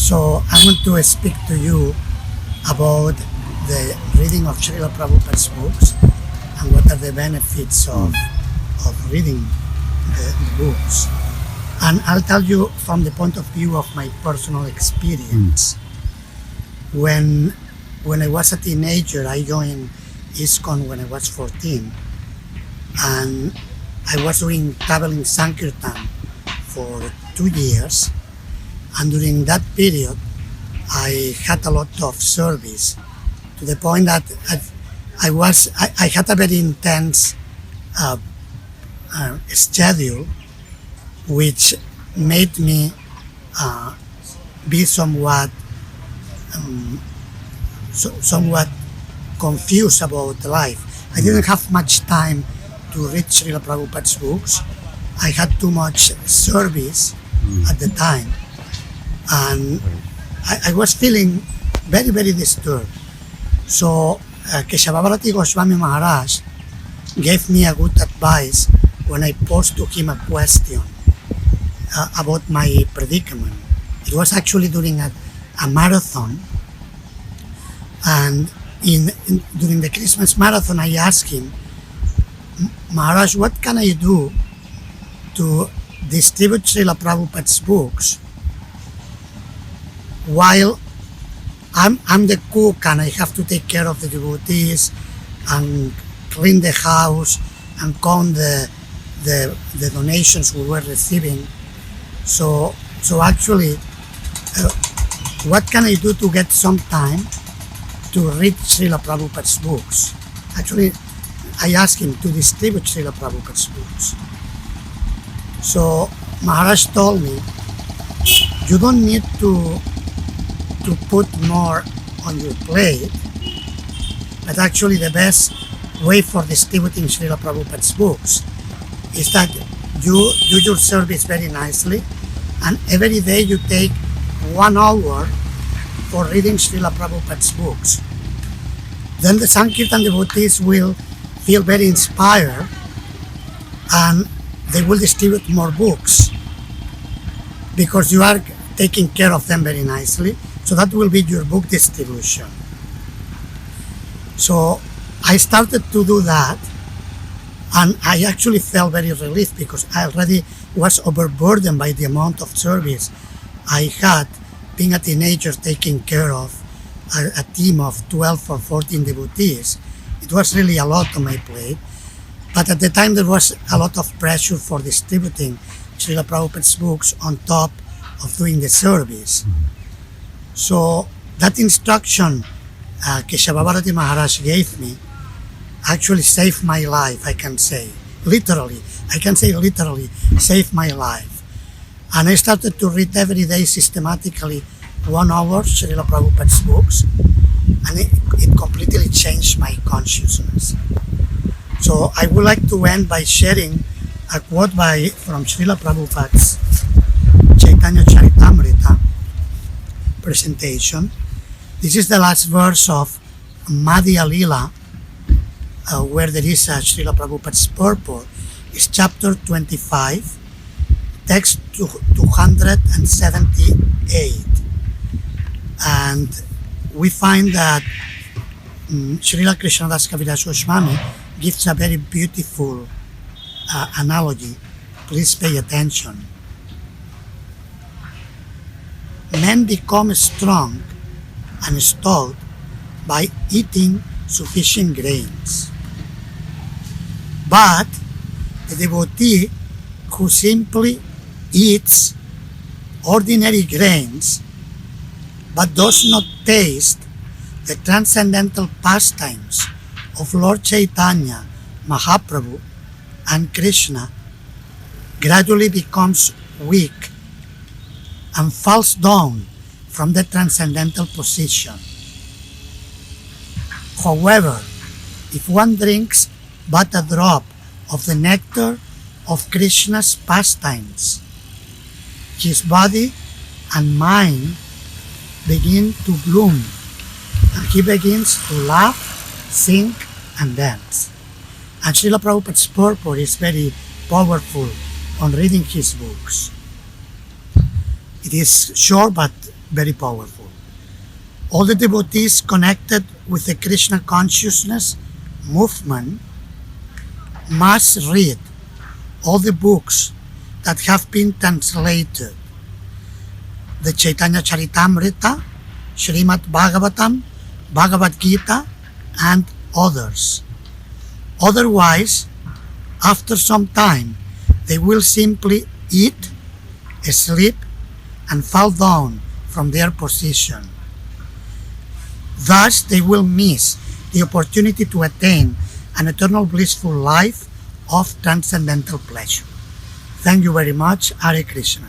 So I want to speak to you about the reading of Srila Prabhupada's books and what are the benefits of reading the books. And I'll tell you from the point of view of my personal experience. When I was a teenager, I joined ISKCON when I was 14, and I was doing traveling Sankirtan for 2 years, and during that period I had a lot of service to the point that I had a very intense schedule, which made me be somewhat confused about life. I didn't have much time to read Srila Prabhupada's books. I had too much service at the time, and I was feeling very, very disturbed. So Keshavabharati Goswami Maharaj gave me a good advice when I posed to him a question about my predicament. It was actually during a marathon, and during the Christmas marathon I asked him, Maharaj, what can I do to distribute Srila Prabhupada's books while I'm the cook and I have to take care of the devotees and clean the house and count the donations we were receiving. So actually, what can I do to get some time to read Srila Prabhupada's books? Actually, I asked him to distribute Srila Prabhupada's books. So Maharaj told me, you don't need to put more on your plate, but actually the best way for distributing Srila Prabhupada's books is that you do your service very nicely, and every day you take 1 hour for reading Srila Prabhupada's books. Then the Sankirtan devotees will feel very inspired and they will distribute more books because you are taking care of them very nicely. So that will be your book distribution. So I started to do that, and I actually felt very relieved because I already was overburdened by the amount of service I had, being a teenager taking care of a team of 12 or 14 devotees. It was really a lot on my plate, but at the time there was a lot of pressure for distributing Srila Prabhupada's books on top of doing the service. So that instruction Keshavabharati Maharaj gave me actually saved my life, I can say. Literally saved my life. And I started to read every day systematically 1 hour Srila Prabhupada's books, and it completely changed my consciousness. So I would like to end by sharing a quote from Srila Prabhupada's Chaitanya Charitamrita presentation. This is the last verse of Madhya Lila, where there is a Srila Prabhupada's purport. It's chapter 25, text 278. And we find that Srila Krishnadas Kaviraj Goswami gives a very beautiful analogy. Please pay attention. Men become strong and stout by eating sufficient grains. But the devotee who simply eats ordinary grains but does not taste the transcendental pastimes of Lord Chaitanya, Mahaprabhu, and Krishna gradually becomes weak and falls down from the transcendental position. However, if one drinks but a drop of the nectar of Krishna's pastimes, his body and mind begin to bloom, and he begins to laugh, sing, and dance. And Srila Prabhupada's purport is very powerful on reading his books. It is short but very powerful. All the devotees connected with the Krishna consciousness movement must read all the books that have been translated. The Chaitanya Charitamrita, Srimad Bhagavatam, Bhagavad Gita, and others. Otherwise, after some time, they will simply eat, sleep, and fall down from their position. Thus, they will miss the opportunity to attain an eternal blissful life of transcendental pleasure. Thank you very much. Hare Krishna.